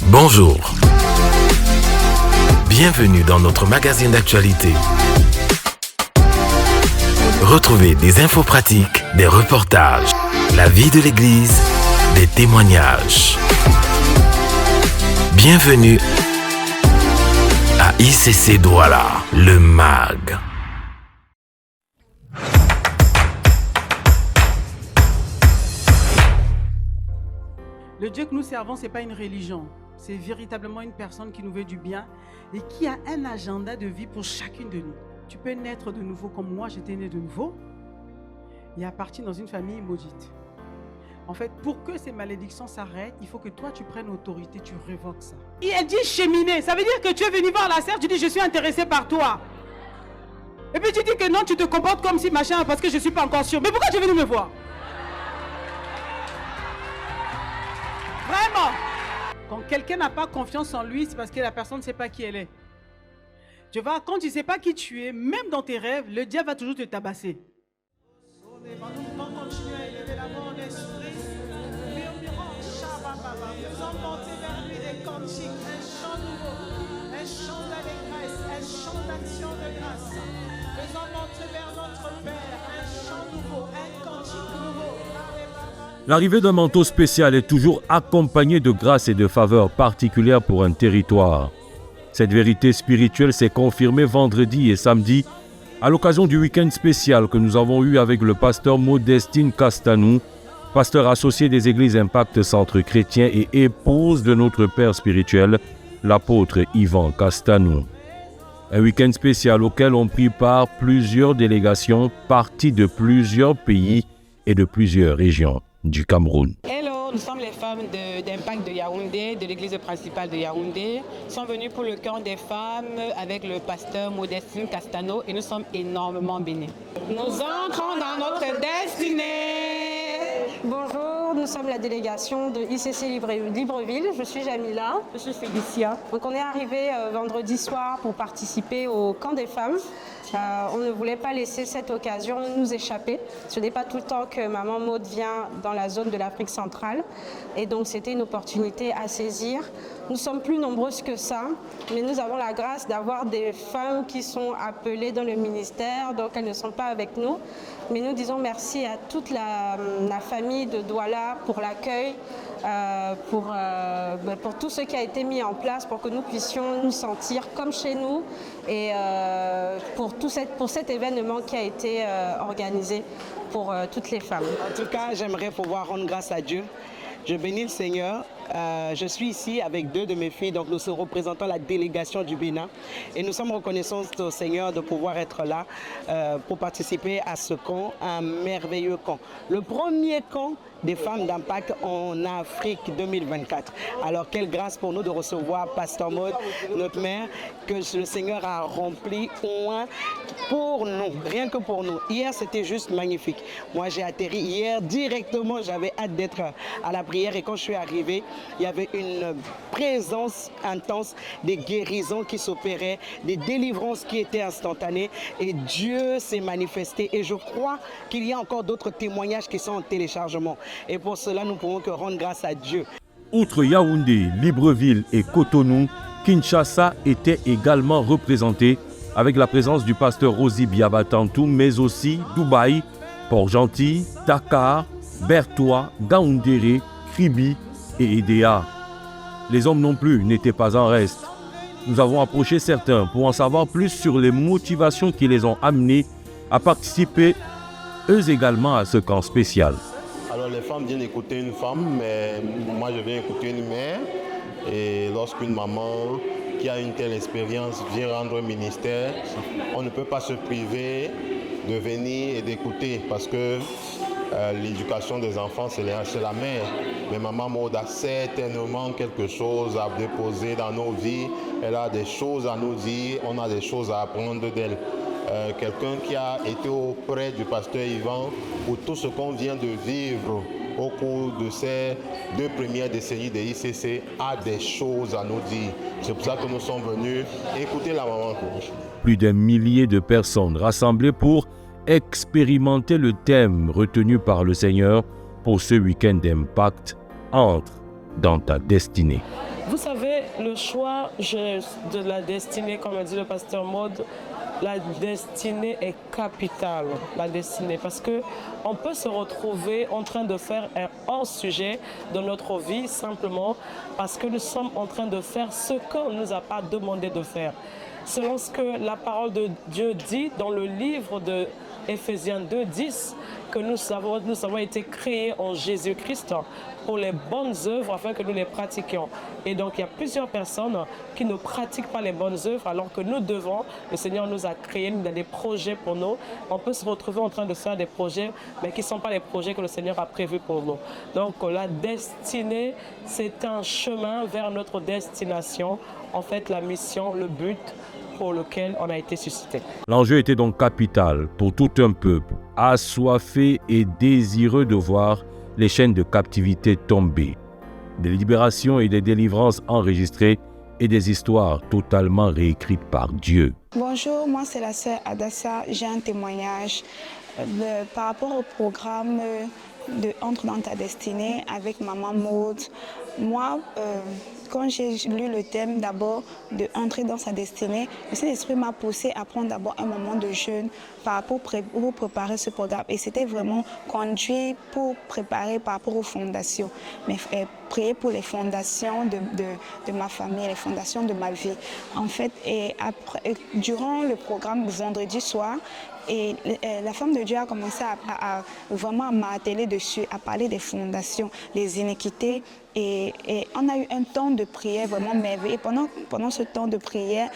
Bonjour. Bienvenue dans notre magazine d'actualité. Retrouvez des infos pratiques, des reportages, la vie de l'Église, des témoignages. Bienvenue à ICC Douala, le MAG. Le Dieu que nous servons, ce n'est pas une religion. C'est véritablement une personne qui nous veut du bien et qui a un agenda de vie pour chacune de nous. Tu peux naître de nouveau comme moi, j'étais né de nouveau et à partir dans une famille maudite. En fait, pour que ces malédictions s'arrêtent, il faut que toi, tu prennes autorité, tu révoques ça. Et elle dit cheminer, ça veut dire que tu es venu voir la sœur, tu dis je suis intéressé par toi. Et puis tu dis que non, tu te comportes comme si machin parce que je ne suis pas encore sûr. Mais pourquoi tu es venu me voir? Vraiment. Quand quelqu'un n'a pas confiance en lui, c'est parce que la personne ne sait pas qui elle est. Tu vois, quand tu ne sais pas qui tu es, même dans tes rêves, le diable va toujours te tabasser. Nous continuer à élever la voix en esprit. Faisons monter vers lui des cantiques, un chant nouveau, un chant d'allégresse, un chant d'action de grâce. Faisons monter vers notre Père un chant nouveau, un cantique nouveau. L'arrivée d'un manteau spécial est toujours accompagnée de grâce et de faveurs particulières pour un territoire. Cette vérité spirituelle s'est confirmée vendredi et samedi à l'occasion du week-end spécial que nous avons eu avec le pasteur Modestine Castanou, pasteur associé des églises Impact Centre Chrétien et épouse de notre père spirituel, l'apôtre Yvan Castanou. Un week-end spécial auquel ont pris part plusieurs délégations parties de plusieurs pays et de plusieurs régions du Cameroun. Hello, nous sommes les femmes d'Impact de Yaoundé, de l'église principale de Yaoundé. Nous sommes venus pour le camp des femmes avec le pasteur Modestine Castano et nous sommes énormément bénis. Nous entrons dans notre destinée. Bonjour, nous sommes la délégation de ICC Libreville. Je suis Jamila. Je suis Félicia. Donc on est arrivé vendredi soir pour participer au camp des femmes. On ne voulait pas laisser cette occasion nous échapper. Ce n'est pas tout le temps que Maman Maud vient dans la zone de l'Afrique centrale. Et donc c'était une opportunité à saisir. Nous sommes plus nombreuses que ça, mais nous avons la grâce d'avoir des femmes qui sont appelées dans le ministère, donc elles ne sont pas avec nous. Mais nous disons merci à toute la famille de Douala pour l'accueil, pour tout ce qui a été mis en place pour que nous puissions nous sentir comme chez nous et pour cet événement qui a été organisé pour toutes les femmes. En tout cas, j'aimerais pouvoir rendre grâce à Dieu. Je bénis le Seigneur. Je suis ici avec deux de mes filles, donc nous représentons la délégation du Bénin et nous sommes reconnaissants au Seigneur de pouvoir être là pour participer à ce camp, un merveilleux camp. Le premier camp des femmes d'impact en Afrique 2024. Alors quelle grâce pour nous de recevoir Pasteur Maud, notre mère, que le Seigneur a rempli au moins pour nous, rien que pour nous. Hier c'était juste magnifique. Moi j'ai atterri hier directement, j'avais hâte d'être à la prière et quand je suis arrivé, il y avait une présence intense, des guérisons qui s'opéraient, des délivrances qui étaient instantanées et Dieu s'est manifesté et je crois qu'il y a encore d'autres témoignages qui sont en téléchargement. Et pour cela, nous ne pouvons que rendre grâce à Dieu. Outre Yaoundé, Libreville et Cotonou, Kinshasa était également représenté avec la présence du pasteur Rosi Biabatantou, mais aussi Dubaï, Port-Gentil, Dakar, Bertois, Gaoundéré, Kribi et Edea. Les hommes non plus n'étaient pas en reste. Nous avons approché certains pour en savoir plus sur les motivations qui les ont amenés à participer eux également à ce camp spécial. Alors les femmes viennent écouter une femme, mais moi je viens écouter une mère. Et lorsqu'une maman qui a une telle expérience vient rendre un ministère, on ne peut pas se priver de venir et d'écouter parce que l'éducation des enfants c'est la mère. Mais Maman Maud a certainement quelque chose à déposer dans nos vies. Elle a des choses à nous dire, on a des choses à apprendre d'elle. Quelqu'un qui a été auprès du pasteur Yvan pour tout ce qu'on vient de vivre au cours de ces 2 premières décennies de ICC a des choses à nous dire. C'est pour ça que nous sommes venus écouter la maman. Plus d'un millier de personnes rassemblées pour expérimenter le thème retenu par le Seigneur pour ce week-end d'impact. Entre dans ta destinée. Vous savez, le choix de la destinée, comme a dit le pasteur Maud, la destinée est capitale, la destinée, parce qu'on peut se retrouver en train de faire un hors-sujet de notre vie simplement parce que nous sommes en train de faire ce qu'on ne nous a pas demandé de faire. Selon ce que la parole de Dieu dit dans le livre de Éphésiens 2:10, que nous avons été créés en Jésus-Christ pour les bonnes œuvres afin que nous les pratiquions. Et donc il y a plusieurs personnes qui ne pratiquent pas les bonnes œuvres alors que nous devons, le Seigneur nous a créés, il a des projets pour nous. On peut se retrouver en train de faire des projets, mais qui ne sont pas les projets que le Seigneur a prévus pour nous. Donc la destinée, c'est un chemin vers notre destination. En fait, la mission, le but pour lequel on a été suscité. L'enjeu était donc capital pour tout un peuple, assoiffé et désireux de voir les chaînes de captivité tomber, des libérations et des délivrances enregistrées et des histoires totalement réécrites par Dieu. Bonjour, moi c'est la sœur Adassa, j'ai un témoignage par rapport au programme de Entre dans ta destinée avec Maman Maud. Moi, quand j'ai lu le thème d'abord de Entrer dans sa destinée, le Saint-Esprit m'a poussé à prendre d'abord un moment de jeûne pour préparer ce programme. Et c'était vraiment conduit pour préparer par rapport aux fondations. Mais prier pour les fondations de ma famille, les fondations de ma vie. En fait, et après, durant le programme vendredi soir, et la femme de Dieu a commencé à vraiment m'atteler dessus, à parler des fondations, des iniquités. Et on a eu un temps de prière vraiment merveilleux. Et pendant ce temps de prière,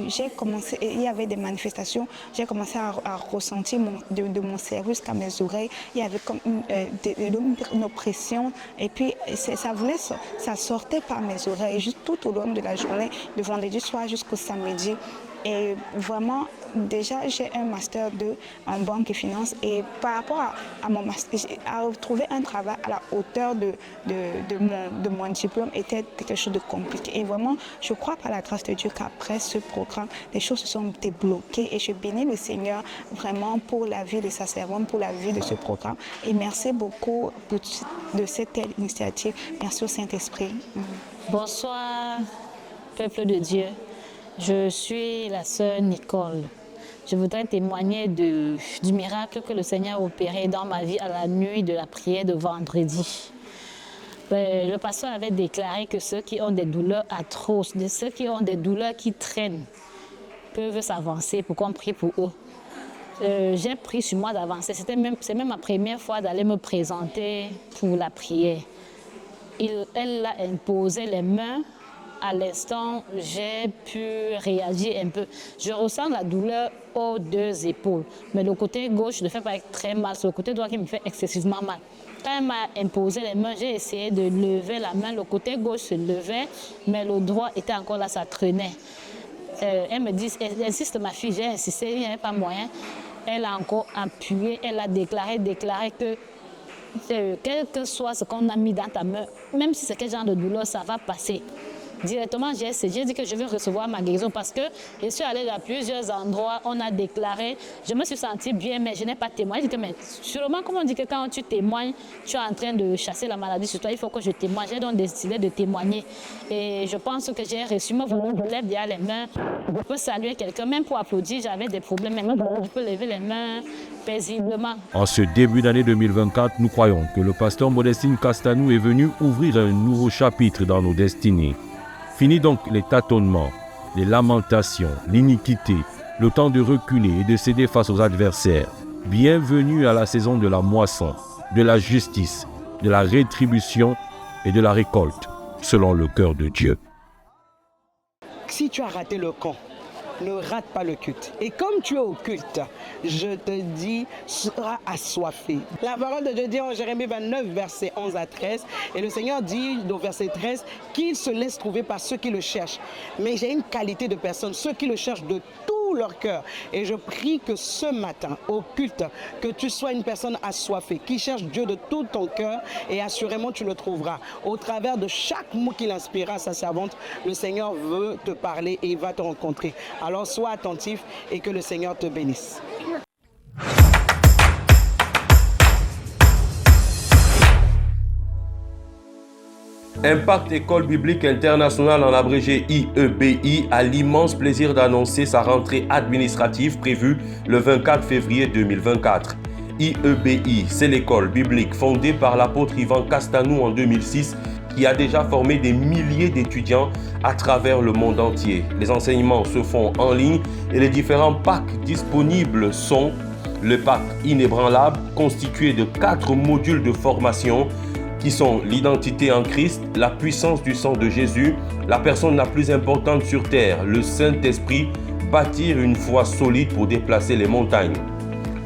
j'ai commencé, il y avait des manifestations. J'ai commencé à ressentir de mon cerveau jusqu'à mes oreilles. Il y avait comme une oppression. Et puis ça sortait par mes oreilles juste tout au long de la journée, de vendredi soir jusqu'au samedi. Et vraiment, déjà, j'ai un master 2 en banque et finance. Et par rapport à mon master, à trouver un travail à la hauteur de mon diplôme était quelque chose de compliqué. Et vraiment, je crois par la grâce de Dieu qu'après ce programme, les choses se sont débloquées. Et je bénis le Seigneur vraiment pour la vie de sa servante, pour la vie de ce programme. Et merci beaucoup de cette initiative. Merci au Saint-Esprit. Bonsoir, peuple de Dieu. Je suis la sœur Nicole. Je voudrais témoigner du miracle que le Seigneur a opéré dans ma vie à la nuit de la prière de vendredi. Le pasteur avait déclaré que ceux qui ont des douleurs atroces, ceux qui ont des douleurs qui traînent, peuvent s'avancer pour qu'on prie pour eux. J'ai pris sur moi d'avancer. C'est même ma première fois d'aller me présenter pour la prière. Elle a imposé les mains. À l'instant, j'ai pu réagir un peu. Je ressens la douleur aux deux épaules, mais le côté gauche ne fait pas très mal, c'est le côté droit qui me fait excessivement mal. Quand elle m'a imposé les mains, j'ai essayé de lever la main, le côté gauche se levait, mais le droit était encore là, ça traînait. Elle me dit, elle insiste ma fille, j'ai insisté, il n'y avait pas moyen. Elle a encore appuyé, elle a déclaré que quel que soit ce qu'on a mis dans ta main, même si c'est quel genre de douleur, ça va passer. Directement, j'ai dit que je veux recevoir ma guérison parce que je suis allée à plusieurs endroits, on a déclaré, je me suis sentie bien, mais je n'ai pas témoigné. Je dis que, mais sûrement, comme on dit que quand tu témoignes, tu es en train de chasser la maladie sur toi, il faut que je témoigne. J'ai donc décidé de témoigner. Et je pense que j'ai reçu, moi, je lève bien les mains, je peux saluer quelqu'un, même pour applaudir, j'avais des problèmes, mais je peux lever les mains paisiblement. En ce début d'année 2024, nous croyons que le pasteur Modestine Castanou est venu ouvrir un nouveau chapitre dans nos destinées. Fini donc les tâtonnements, les lamentations, l'iniquité, le temps de reculer et de céder face aux adversaires. Bienvenue à la saison de la moisson, de la justice, de la rétribution et de la récolte, selon le cœur de Dieu. Si tu as raté le camp, ne rate pas le culte. Et comme tu es au culte, je te dis, seras assoiffé. La parole de Dieu dit en Jérémie 29, versets 11 à 13, et le Seigneur dit au verset 13 qu'il se laisse trouver par ceux qui le cherchent. Mais j'ai une qualité de personne, ceux qui le cherchent de tout leur cœur. Et je prie que ce matin, au culte, que tu sois une personne assoiffée, qui cherche Dieu de tout ton cœur, et assurément tu le trouveras. Au travers de chaque mot qu'il inspira à sa servante, le Seigneur veut te parler et il va te rencontrer. Alors sois attentif et que le Seigneur te bénisse. Impact École Biblique Internationale, en abrégé IEBI, a l'immense plaisir d'annoncer sa rentrée administrative prévue le 24 février 2024. IEBI, c'est l'école biblique fondée par l'apôtre Ivan Castanou en 2006 qui a déjà formé des milliers d'étudiants à travers le monde entier. Les enseignements se font en ligne et les différents packs disponibles sont le pack inébranlable constitué de 4 modules de formation qui sont l'identité en Christ, la puissance du sang de Jésus, la personne la plus importante sur terre, le Saint-Esprit, bâtir une foi solide pour déplacer les montagnes.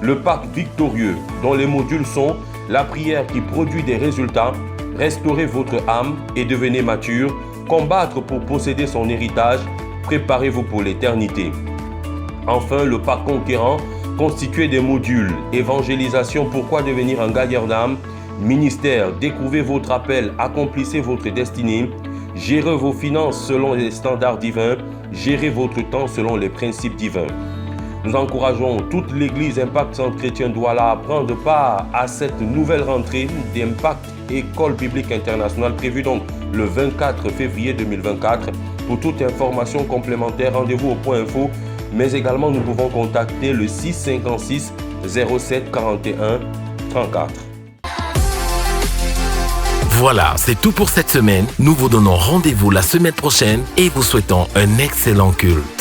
Le pack victorieux, dont les modules sont la prière qui produit des résultats, restaurez votre âme et devenez mature, combattre pour posséder son héritage, préparez-vous pour l'éternité. Enfin, le pack conquérant, constitué des modules évangélisation, pourquoi devenir un gagnant d'âme, ministère, découvrez votre appel, accomplissez votre destinée, gérez vos finances selon les standards divins, gérez votre temps selon les principes divins. Nous encourageons toute l'Église Impact Centre Chrétien Douala à prendre part à cette nouvelle rentrée d'Impact École Biblique Internationale prévue donc le 24 février 2024. Pour toute information complémentaire, rendez-vous au point info, mais également nous pouvons contacter le 656 07 41 34. Voilà, c'est tout pour cette semaine. Nous vous donnons rendez-vous la semaine prochaine et vous souhaitons un excellent culte.